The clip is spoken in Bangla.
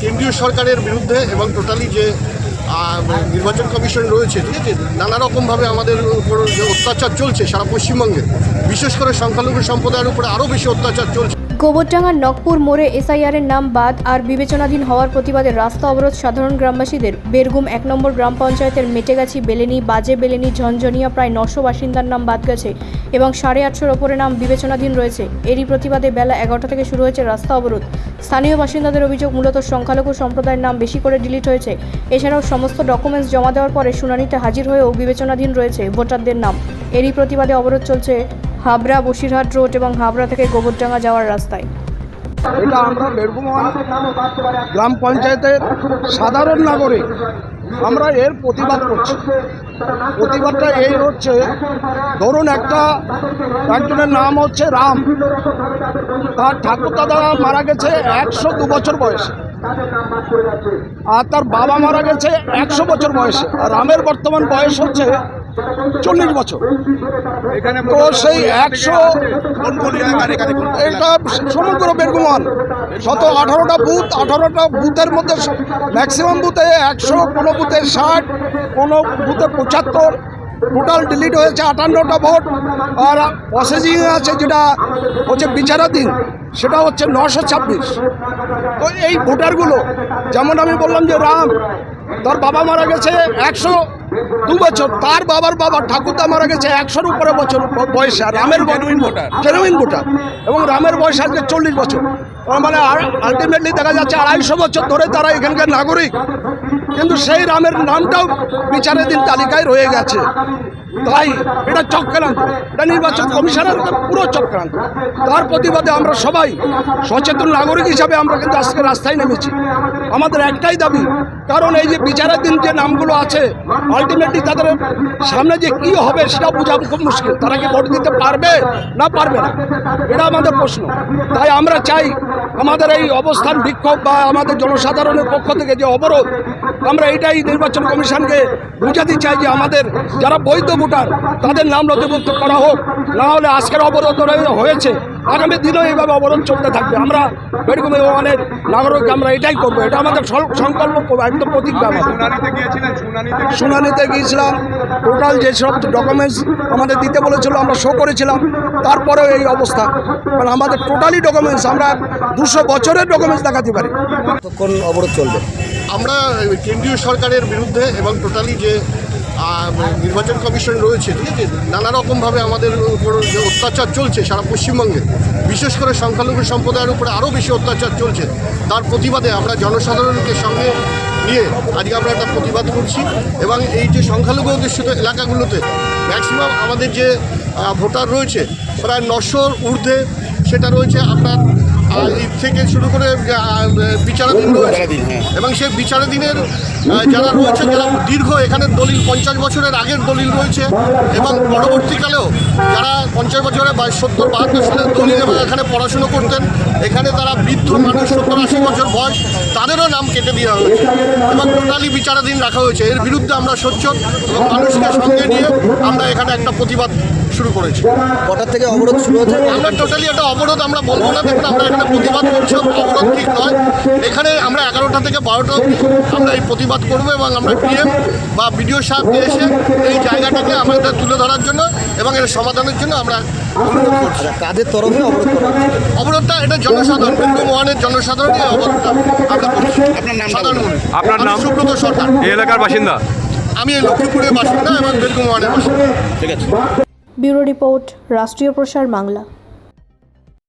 কেন্দ্রীয় সরকারের বিরুদ্ধে এবং টোটালি যে নির্বাচন কমিশন রয়েছে, ঠিক আছে, নানা রকমভাবে আমাদের উপর যে অত্যাচার চলছে সারা পশ্চিমবঙ্গে, বিশেষ করে সংখ্যালঘু সম্প্রদায়ের উপরে আরও বেশি অত্যাচার চলছে। গোবরডাঙ্গার নকপুর মোড়ে এসআইআরের নাম বাদ আর বিবেচনাধীন হওয়ার প্রতিবাদে রাস্তা অবরোধ সাধারণ গ্রামবাসীদের। বেরগুম ১ নম্বর গ্রাম পঞ্চায়েতের মেটেগাছি, বেলেনি, বাজে বেলেনি, ঝনঝনিয়া প্রায় ৯০০ বাসিন্দার নাম বাদ গেছে এবং ৮৫০-র ওপরে নাম বিবেচনাধীন রয়েছে। এরই প্রতিবাদে বেলা ১১টা থেকে শুরু হয়েছে রাস্তা অবরোধ। স্থানীয় বাসিন্দাদের অভিযোগ, মূলত সংখ্যালঘু সম্প্রদায়ের নাম বেশি করে ডিলিট হয়েছে। এছাড়াও সমস্ত ডকুমেন্টস জমা দেওয়ার পরে শুনানিতে হাজির হয়েও বিবেচনাধীন রয়েছে ভোটারদের নাম। এরই প্রতিবাদে অবরোধ চলছে হাবড়া বসিরহাট রোড এবং হাবড়া থেকে গোবরডাঙ্গা যাওয়ার রাস্তায়। এটা আমরা বেরগুম গ্রাম পঞ্চায়েতের সাধারণ নাগরিক, আমরা এর প্রতিবাদ করছি। প্রতিবাদটা এই হচ্ছে, ধরুন একজনের নাম হচ্ছে রাম, তার ঠাকুরদাদা মারা গেছে ১০২ বছর বয়সে, আর তার বাবা মারা গেছে ১০০ বছর বয়সে, আর রামের বর্তমান বয়স হচ্ছে ৪০ বছর। তো সেই ১০০ এটা সমগ্র বেরগুম ১৮টা বুথ, 18টা বুথের মধ্যে ম্যাক্সিমাম বুথে ১০০, কোনো বুথে ৬০, কোনো বুথে ৭৫। টোটাল ডিলিট হয়েছে ৫৮টা ভোট, আর প্রসেসিং আছে যেটা হচ্ছে বিচারাধীন, সেটা হচ্ছে ৯২৬। তো এই ভোটারগুলো, যেমন আমি বললাম যে রাম, তার বাবা মারা গেছে ১০২ বছর, তার বাবার বাবা ঠাকুরদা মারা গেছে ১০০-র উপরে বছর বয়সে, আর রামের জেনুইন ভোটার, এবং রামের বয়স আজকে ৪০ বছর। মানে আলটিমেটলি দেখা যাচ্ছে ২৫০ বছর ধরে তারা এখানকার নাগরিক, কিন্তু সেই রামের নামটাও বিচারাধীন তালিকায় রয়ে গেছে। তাই এটা চক্রান্ত, এটা নির্বাচন কমিশনের পুরো চক্রান্ত। তার প্রতিবাদে আমরা সবাই সচেতন নাগরিক হিসাবে আমরা কিন্তু আজকে রাস্তায় নেমেছি। আমাদের একটাই দাবি, কারণ এই যে বিচারাধীন যে নামগুলো আছে, আলটিমেটলি তাদের সামনে যে কী হবে সেটা বোঝা খুব মুশকিল। তারা কি ভোট দিতে পারবে না পারবে না, এটা আমাদের প্রশ্ন। তাই আমরা চাই আমাদের এই অবস্থান, বিক্ষোভ বা আমাদের জনসাধারণের পক্ষ থেকে যে অবরোধ, আমরা এটাই নির্বাচন কমিশনকে বোঝাতে চাই যে আমাদের যারা বৈধ ভোটার তাদের নাম নথিভুক্ত করা হোক, না হলে আজকের অবরোধ হয়েছে, আগামী দিনেও এইভাবে অবরোধ চলতে থাকবে। আমরা বেরগুম অনেক নাগরিক আমরা এটাই করবো, এটা আমাদের সংকল্প, একদম প্রতিজ্ঞা। শুনানিতে গিয়েছিলাম, টোটাল যেসব ডকুমেন্টস আমাদের দিতে বলেছিল আমরা শো করেছিলাম, তারপরেও এই অবস্থা। কারণ আমাদের টোটালি ডকুমেন্টস, আমরা ২০০ বছরের ডকুমেন্টস দেখাতে পারি। কোন অবরোধ চলবে? আমরা কেন্দ্রীয় সরকারের বিরুদ্ধে এবং টোটালি যে নির্বাচন কমিশন রয়েছে, ঠিক আছে, নানা রকমভাবে আমাদের উপর যে অত্যাচার চলছে সারা পশ্চিমবঙ্গে, বিশেষ করে সংখ্যালঘু সম্প্রদায়ের উপরে আরও বেশি অত্যাচার চলছে, তার প্রতিবাদে আমরা জনসাধারণকে সঙ্গে নিয়ে আজকে আমরা একটা প্রতিবাদ করছি। এবং এই যে সংখ্যালঘু অধ্যুষিত এলাকাগুলোতে ম্যাক্সিমাম আমাদের যে ভোটার রয়েছে প্রায় ৯০০-র ঊর্ধ্বে, সেটা রয়েছে আপনার থেকে শুরু করে বিচারাধীন রয়েছে, এবং সেই বিচারাধীনের যারা রয়েছে, যারা দীর্ঘ এখানে দলিল ৫০ বছরের আগের দলিল রয়েছে, এবং পরবর্তীকালেও যারা ৫০ বছরের ৭০-৭২ সালের দলিল এবং এখানে পড়াশুনো করতেন, এখানে তারা বৃদ্ধ মানুষ ৭০-৮০ বছর বয়স, তাদেরও নাম কেটে দেওয়া হয়েছে এবং টোটালি বিচারাধীন রাখা হয়েছে। এর বিরুদ্ধে আমরা সোচ্চার এবং মানুষকে সঙ্গে নিয়ে আমরা এখানে একটা প্রতিবাদ শুরু করেছি। কটার থেকে অবরোধ শুরু হচ্ছে? আমরা টোটালি একটা অবরোধ আমরা বলবো না, দেখুন আমরা এখানে প্রতিবাদ করছি, অবরোধ ঠিক নয়। এখানে আমরা ১১টা থেকে 12টা অবধি আমরা এই প্রতিবাদ করবো, এবং আমরা পিএম বা বিডিও সাহেবকে এসে এই জায়গাটাকে আমাদের তুলে ধরার জন্য এবং এর সমাধানের জন্য আমরা অনুরোধ করছি। কাদের তরফে অবরোধ করা হচ্ছে? অবরোধটা এটা জনসাধারণ, বেরগুম ওয়ানের জনসাধারণ এই অবরোধটা আমরা করছি। সাধারণ মানুষ। আপনার নাম? সুব্রত সরকার, এই এলাকার বাসিন্দা। আমি এই লক্ষ্মীপুরের বাসিন্দা এবং বেরগুম ওয়ানের বাসিন্দা। ঠিক আছে। ব্যুরো রিপোর্ট, রাষ্ট্রীয় প্রসার বাংলা।